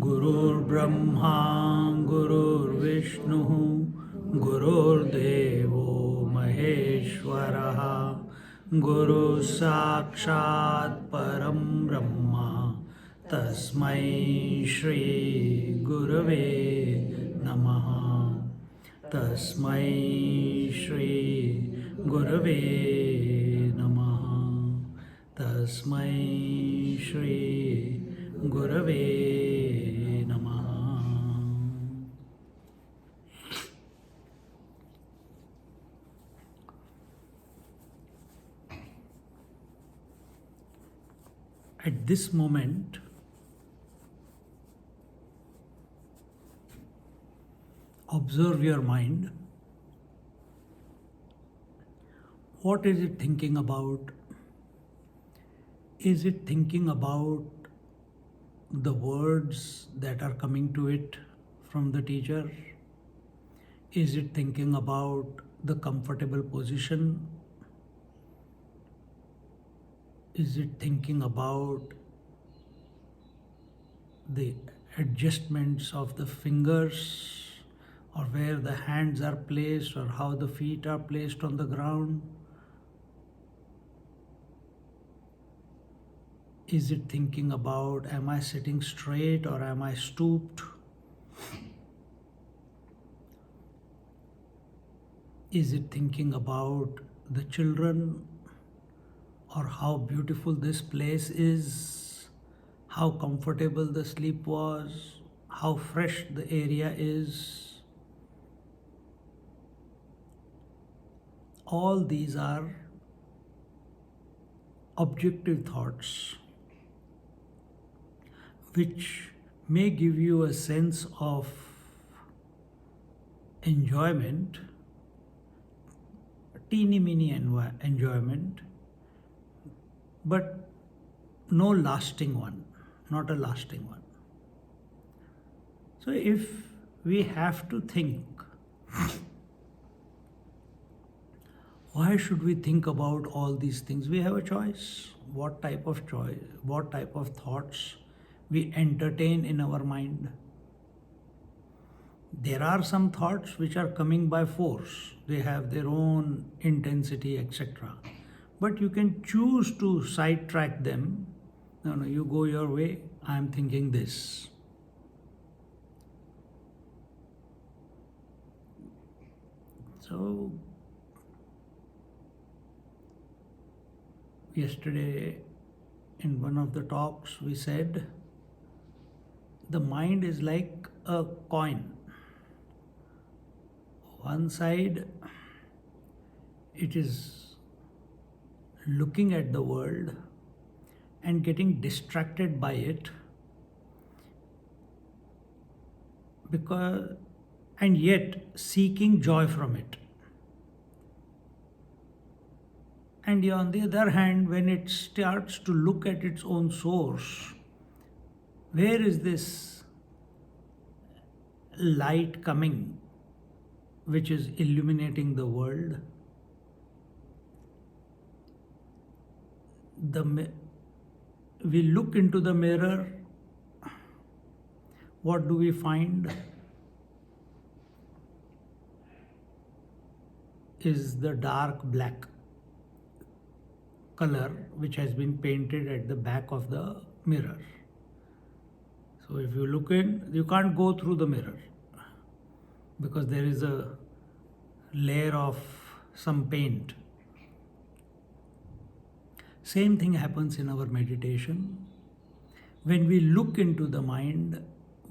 गुरुर्ब्रह्मा गुरुर्विष्णु गुरुर्देवो महेश्वरः गुरुः साक्षात् परं ब्रह्म तस्मै श्री गुरवे नमः तस्मै श्री गुरवे नमः तस्मै श्री गुरवे नमः. At this moment, observe your mind. What is it thinking about? Is it thinking about the words that are coming to it from the teacher? Is it thinking about the comfortable position? Is it thinking about the adjustments of the fingers, or where the hands are placed, or how the feet are placed on the ground? Is it thinking about, am I sitting straight or am I stooped? Is it thinking about the children, or how beautiful this place is, how comfortable the sleep was, how fresh the area is? All these are objective thoughts which may give you a sense of enjoyment, teeny mini enjoyment, but no lasting one, not a lasting one. So if we have to think, why should we think about all these things? We have a choice. What type of thoughts we entertain in our mind. There are some thoughts which are coming by force. They have their own intensity, etc. But you can choose to sidetrack them. No, you go your way. I am thinking this. So, yesterday in one of the talks we said, the mind is like a coin. One side, it is looking at the world and getting distracted by it, and yet seeking joy from it. And on the other hand, when it starts to look at its own source, where is this light coming which is illuminating the world? We look into the mirror, what do we find? Is the dark black color which has been painted at the back of the mirror. So if you look in, you can't go through the mirror because there is a layer of some paint. Same thing happens in our meditation. When we look into the mind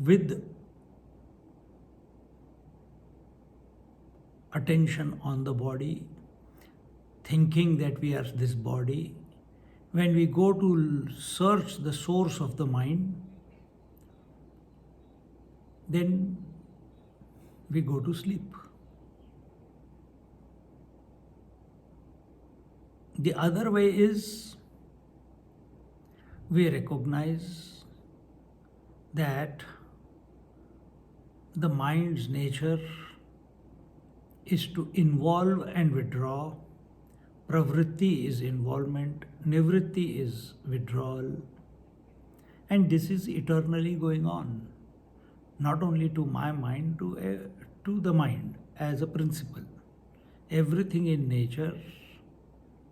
with attention on the body, thinking that we are this body, when we go to search the source of the mind, then we go to sleep. The other way is we recognize that the mind's nature is to involve and withdraw. Pravritti is involvement, nivritti is withdrawal. And this is eternally going on, not only to my mind, to the mind as a principle. Everything in nature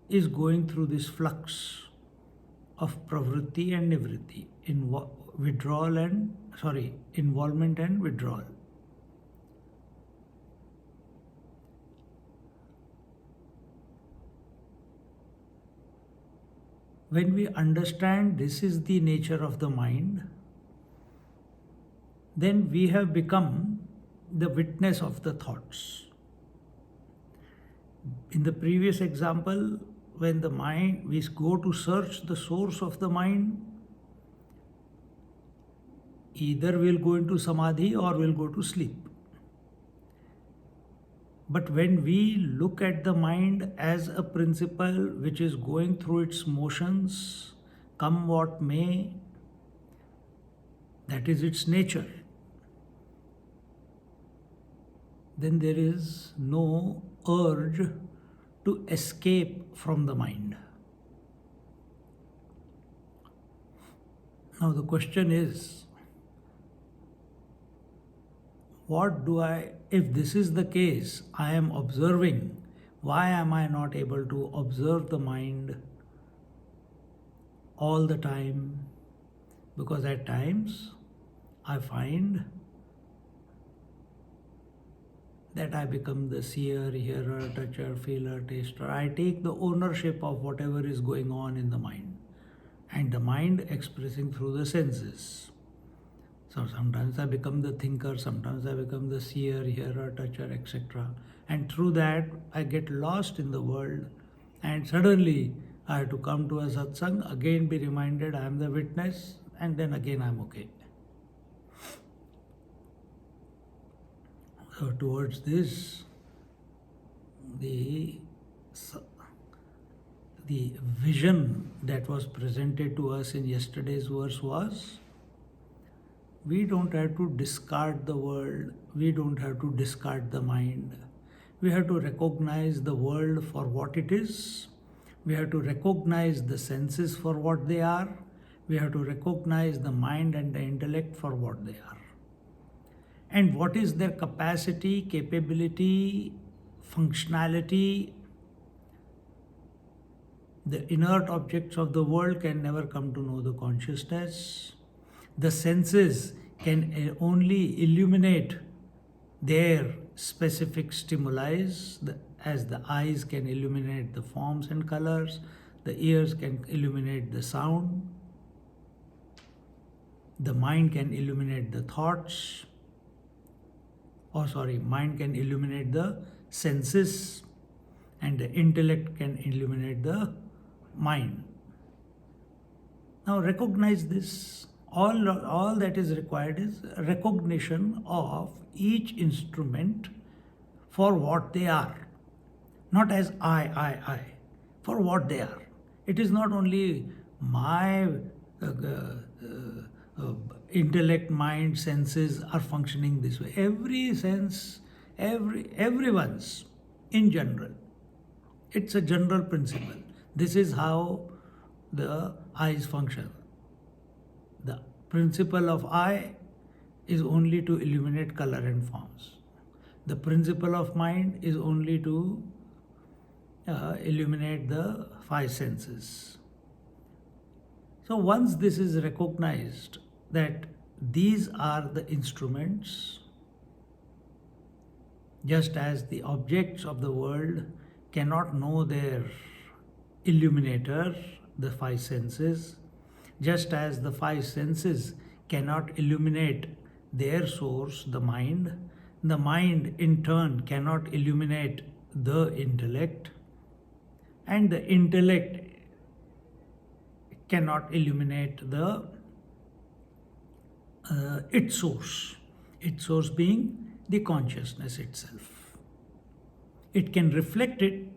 is going through this flux of pravritti and nivritti, involvement and withdrawal. When we understand this is the nature of the mind, then we have become the witness of the thoughts. In the previous example, when the mind, we go to search the source of the mind, either we'll go into samadhi or we'll go to sleep. But when we look at the mind as a principle which is going through its motions, come what may, that is its nature, then there is no urge to escape from the mind. Now the question is, if this is the case, I am observing, why am I not able to observe the mind all the time? Because at times I find that I become the seer, hearer, toucher, feeler, taster. I take the ownership of whatever is going on in the mind, and the mind expressing through the senses. So sometimes I become the thinker, sometimes I become the seer, hearer, toucher, etc. And through that, I get lost in the world, and suddenly I have to come to a satsang, again be reminded I am the witness, and then again I am okay. So towards this, the vision that was presented to us in yesterday's verse was, we don't have to discard the world, we don't have to discard the mind. We have to recognize the world for what it is. We have to recognize the senses for what they are. We have to recognize the mind and the intellect for what they are. And what is their capacity, capability, functionality. The inert objects of the world can never come to know the consciousness. The senses can only illuminate their specific stimuli, as the eyes can illuminate the forms and colors, the ears can illuminate the sound, the mind can illuminate the thoughts, mind can illuminate the senses, and the intellect can illuminate the mind. Now recognize this. All that is required is recognition of each instrument for what they are. Not as I, for what they are. It is not only my intellect, mind, senses are functioning this way. Every sense, everyone's in general. It's a general principle. This is how the eyes function. The principle of eye is only to illuminate color and forms. The principle of mind is only to illuminate the five senses. So once this is recognized that these are the instruments, just as the objects of the world cannot know their illuminator, the five senses, just as the five senses cannot illuminate their source, the mind in turn cannot illuminate the intellect, and the intellect cannot illuminate the its source. Its source being the consciousness itself. It can reflect it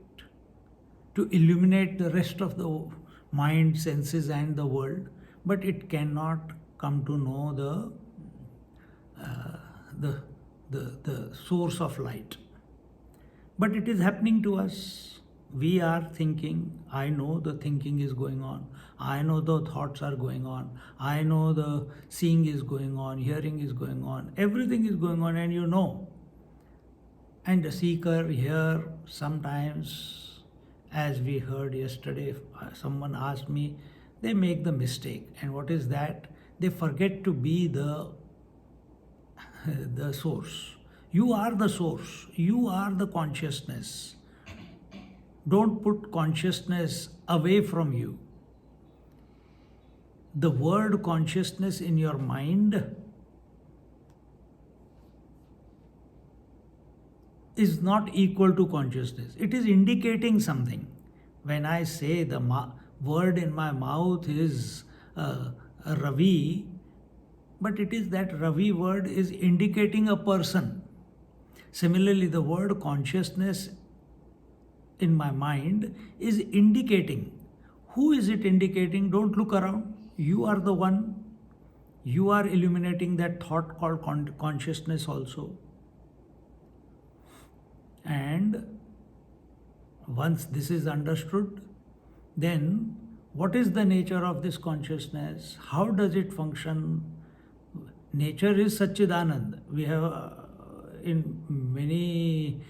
to illuminate the rest of the mind, senses, and the world, but it cannot come to know the, the source of light. But it is happening to us. We are thinking. I know the thinking is going on. I know the thoughts are going on. I know the seeing is going on, hearing is going on. Everything is going on, and you know. And the seeker here sometimes, as we heard yesterday, someone asked me, they make the mistake. And what is that? They forget to be the source. You are the source. You are the consciousness. Don't put consciousness away from you. The word consciousness in your mind is not equal to consciousness. It is indicating something. When I say the word in my mouth is Ravi, but it is that Ravi word is indicating a person. Similarly, the word consciousness in my mind is indicating. Who is it indicating? Don't look around. You are the one. You are illuminating that thought called consciousness also. And once this is understood, then what is the nature of this consciousness? How does it function? Nature is Satchidanand. We have in many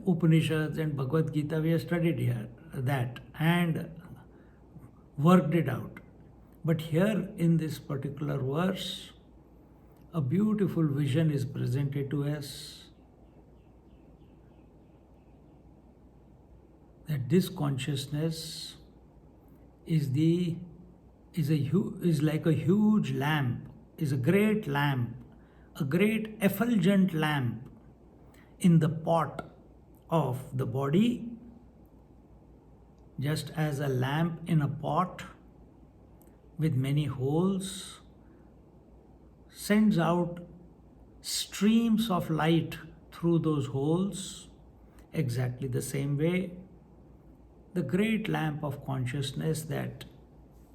Upanishads and Bhagavad Gita, we have studied here that and worked it out. But here in this particular verse, a beautiful vision is presented to us that this consciousness is like a huge lamp, is a great lamp, a great effulgent lamp in the pot of the body, just as a lamp in a pot with many holes sends out streams of light through those holes. Exactly the same way, the great lamp of consciousness that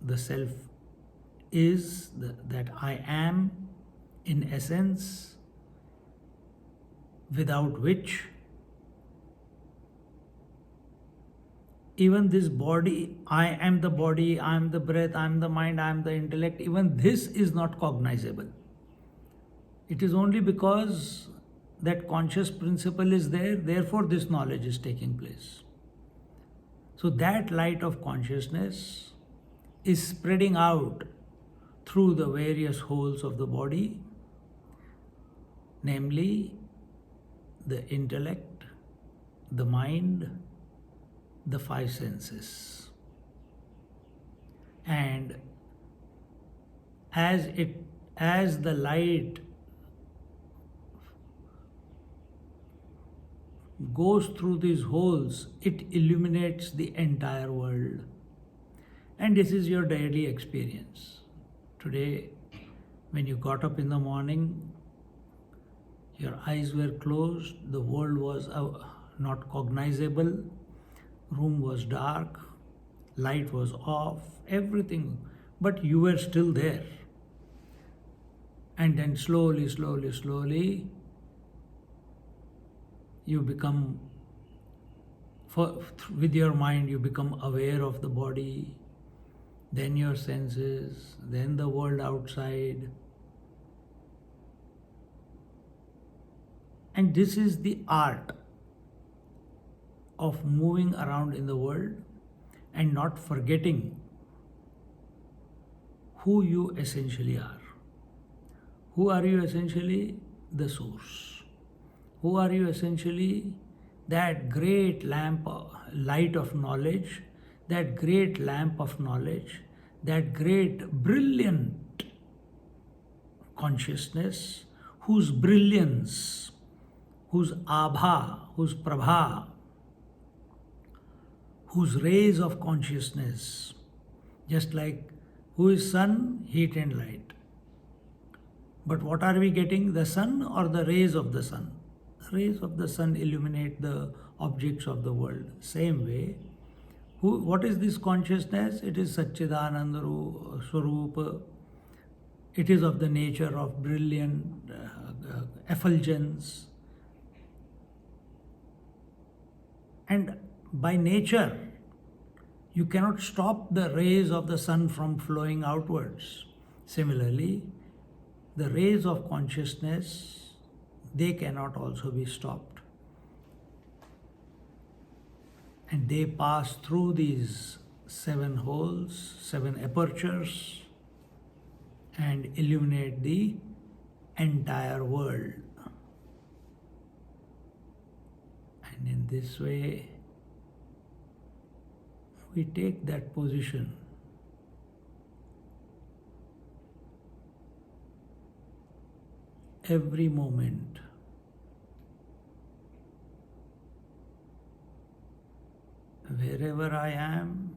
the self is, that I am in essence, without which even this body, I am the body, I am the breath, I am the mind, I am the intellect, even this is not cognizable. It is only because that conscious principle is there, therefore this knowledge is taking place. So that light of consciousness is spreading out through the various holes of the body, namely the intellect, the mind, the five senses. And as the light goes through these holes, it illuminates the entire world. And this is your daily experience. Today, when you got up in the morning, your eyes were closed, the world was not cognizable, room was dark, light was off, everything, but you were still there. And then slowly, you become, with your mind, you become aware of the body, then your senses, then the world outside. And this is the art of moving around in the world and not forgetting who you essentially are. Who are you essentially? The source. Who are you essentially? That great light of knowledge, that great lamp of knowledge, that great brilliant consciousness, whose brilliance, whose abha, whose prabha, whose rays of consciousness Just like who is sun? Heat and light. But what are we getting? The sun or the rays of the sun? Rays of the sun illuminate the objects of the world. Same way, what is this consciousness? It is Satchidananda Swarupa. It is of the nature of brilliant effulgence. And by nature, you cannot stop the rays of the sun from flowing outwards. Similarly, the rays of consciousness, they cannot also be stopped. And they pass through these 7 holes, 7 apertures, and illuminate the entire world. And in this way, we take that position. Every moment. Wherever I am,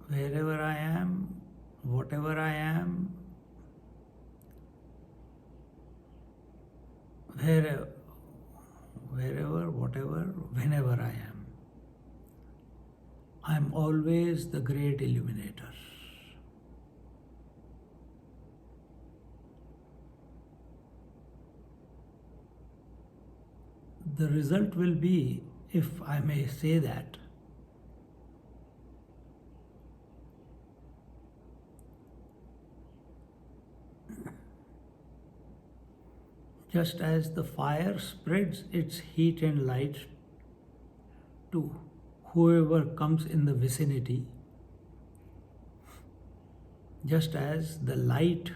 wherever I am, whatever I am, wherever, whatever, whenever I am, I am always the great illuminator. The result will be, if I may say that, just as the fire spreads its heat and light to whoever comes in the vicinity, just as the light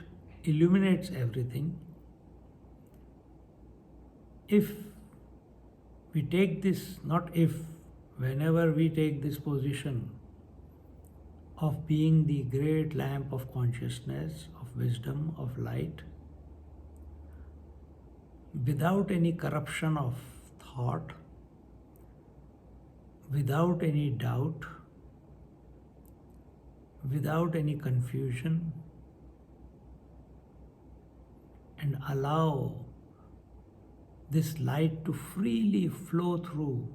illuminates everything, if we take this, not if, whenever we take this position of being the great lamp of consciousness, of wisdom, of light, without any corruption of thought, without any doubt, without any confusion, and allow this light to freely flow through.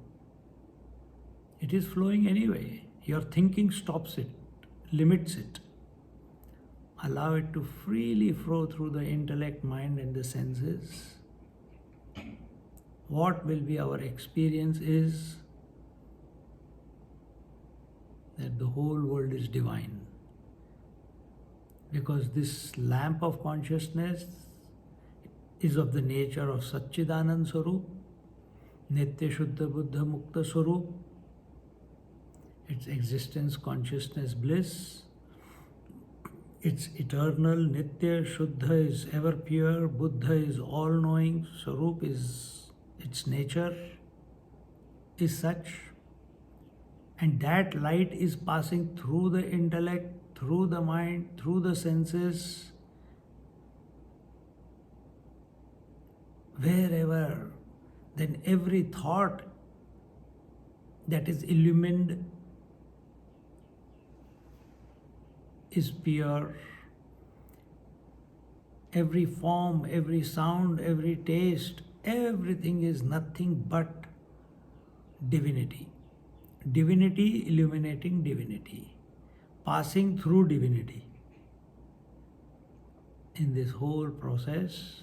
It is flowing anyway. Your thinking stops it, limits it. Allow it to freely flow through the intellect, mind, and the senses. What will be our experience is that the whole world is divine. Because this lamp of consciousness is of the nature of Satchidanand Swarup, Nitya Shuddha Buddha Mukta Swarup, its existence, consciousness, bliss. It's eternal, Nitya, Shuddha is ever pure, Buddha is all-knowing, Swarup is its nature, is such. And that light is passing through the intellect, through the mind, through the senses, wherever, then every thought that is illumined is pure. Every form, every sound, every taste, everything is nothing but divinity. Divinity illuminating divinity, passing through divinity. In this whole process,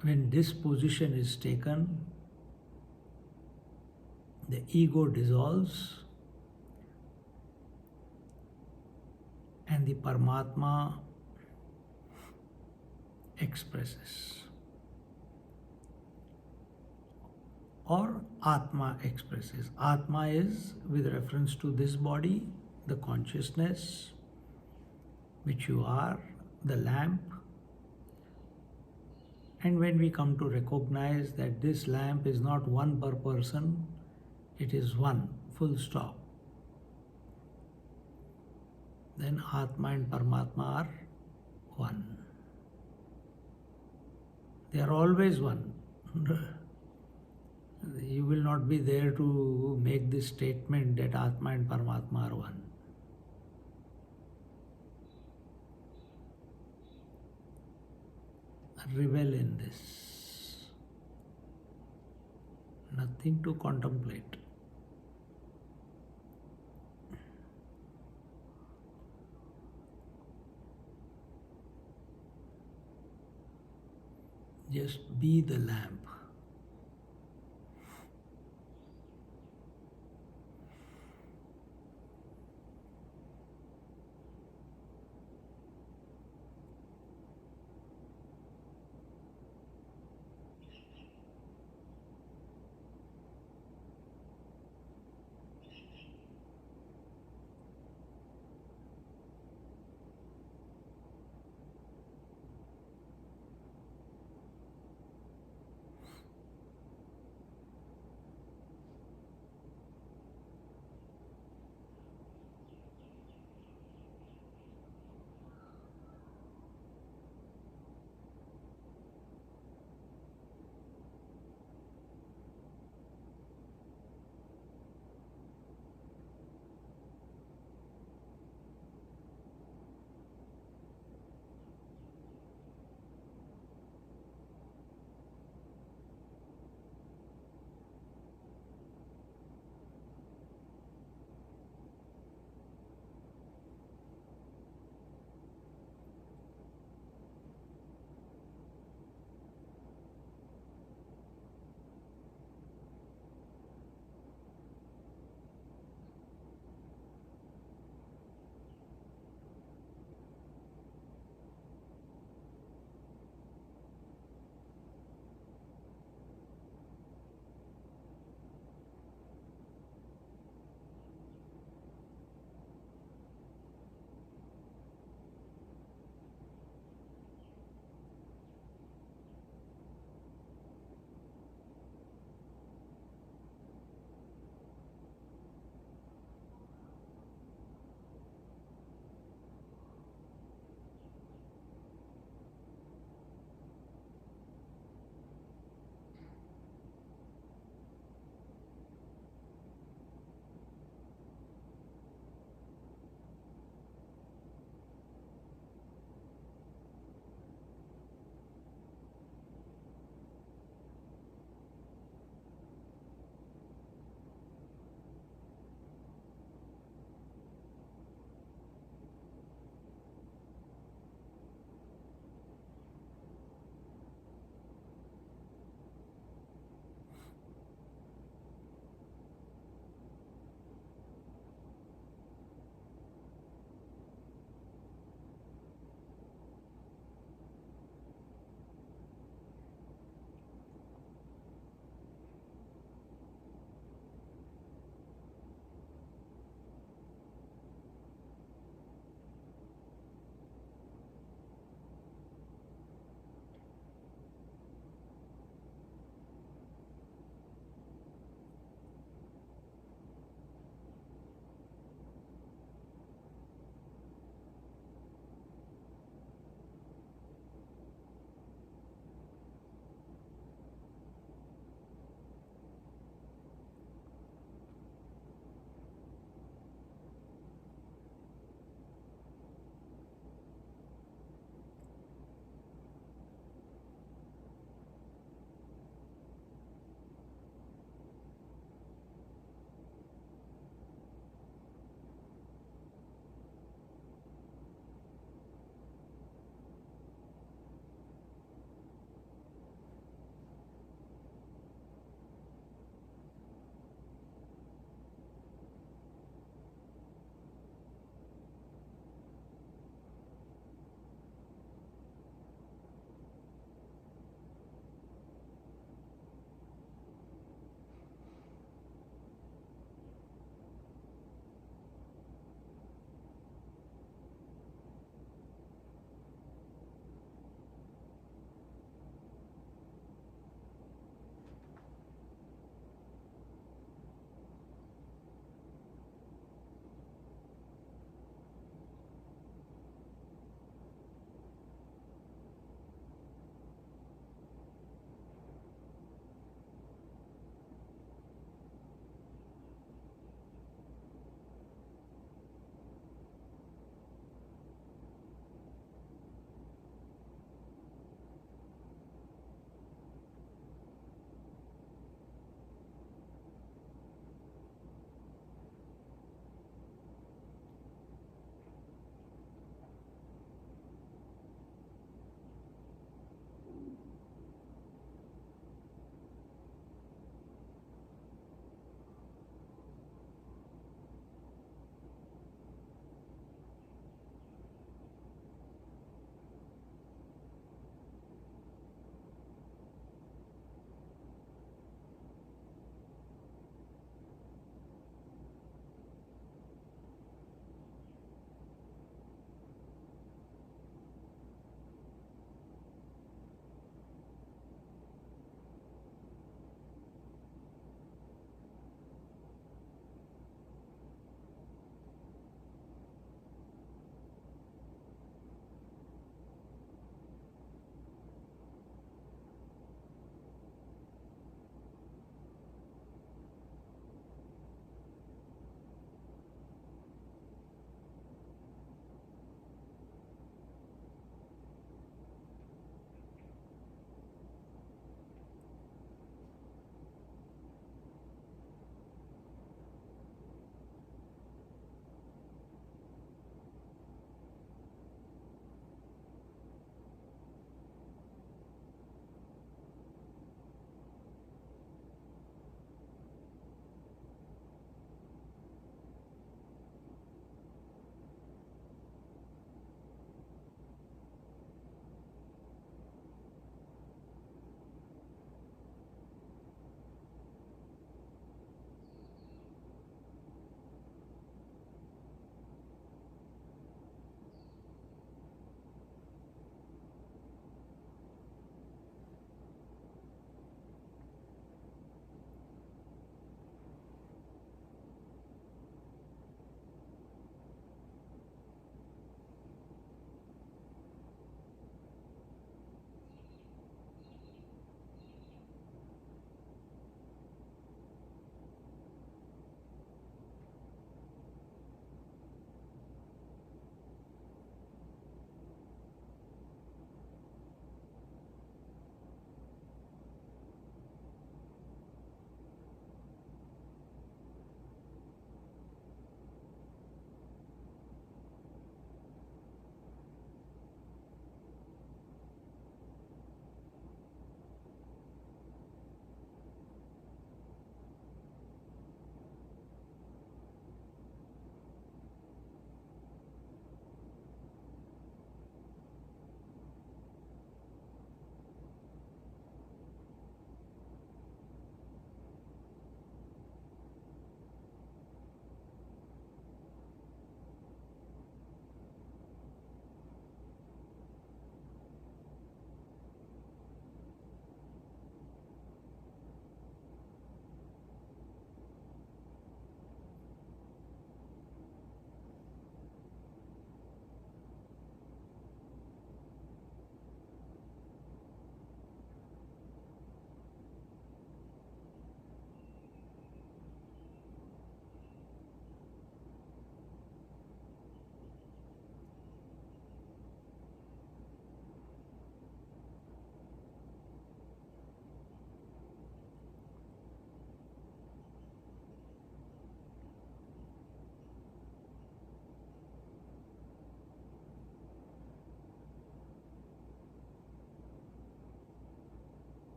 when this position is taken, the ego dissolves and the Paramatma expresses, or Atma expresses. Atma is with reference to this body, the consciousness which you are, the lamp. And when we come to recognize that this lamp is not one per person, it is one, full stop, then Atma and Paramatma are one. They are always one. You will not be there to make this statement that Atma and Paramatma are one. Revel in this. Nothing to contemplate. Just be the lamp.